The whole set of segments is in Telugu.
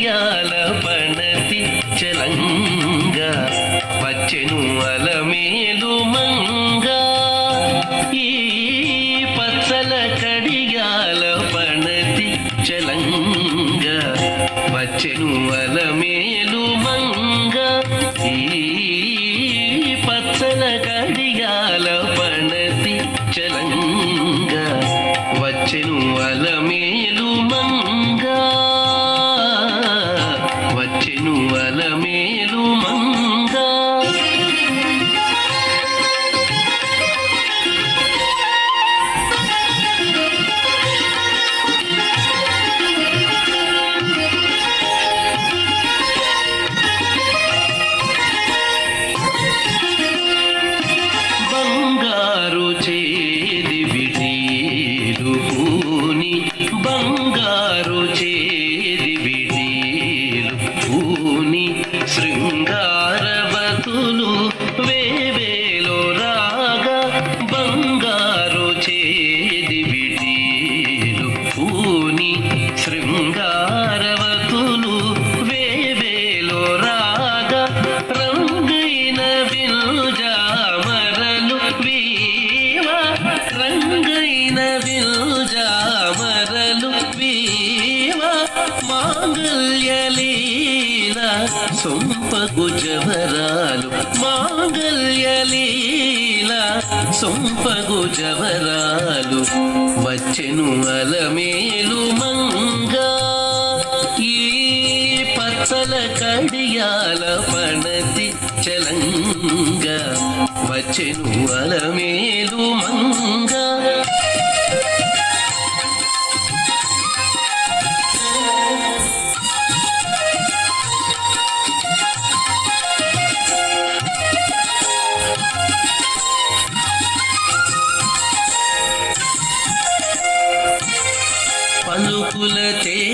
కడియాల పణతి చలంగా వచ్చెను అలమేలు మంగా ఈ పచ్చల కడియాల పణతి చలంగా వచ్చెను అలమేలు మంగా ఈ పచ్చల కడియాల పణతి చలంగా వచ్చెను అలమేలు మంగా వచ్చెను అలమేలు మంగా బంగారు చేది విడీలు పూని బంగారు చేది విడీలు పూని శృంగారవతులు వేవేలో రాగా బంగారు చేది విడీలు పూని శృంగారవతులు వేవేలో రాగా రంగైన విల్జామరలు వీవా రంగైన విల్జామరలు వీవా మాంగళ్యలీల సొంపగు జవరాలు మాంగళ్యలీల సొంపగు జవరాలు వచ్చెను అలమేలు మంగా ఈ పచ్చల కడియాల పణతి చలంగా వచ్చెను అలమేలు మంగా పలుకుల తేనియలోలుగా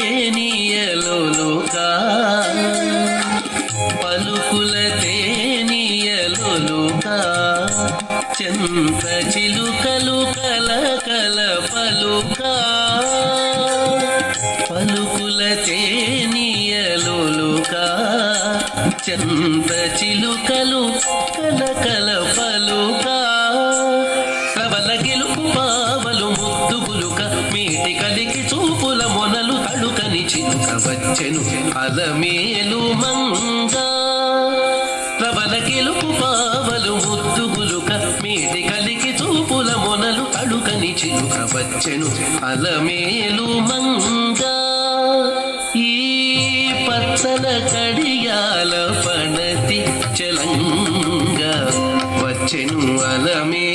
పలుకుల తేనియలోలుగా చెంత చిలుకలు కలకల పలుకా పలుకుల తేనియలోలుగా చెంత చిలుకలు కలకల పలుకా ప్రబల గెలుపు పావలు ముద్దుగులుక మీటి కలికి చూపుల మొనలు తడుకని చిలుక వచ్చెను అలమేలు మంగా ప్రబల గెలుపు పావలు ముద్దుగులుక మీటి కలికి చూపుల మొనలు తడుకని చిలుక వచ్చెను అలమేలు మంగా ఈ పచ్చల కడియాల పణతి చలంగా వచ్చెను అలమే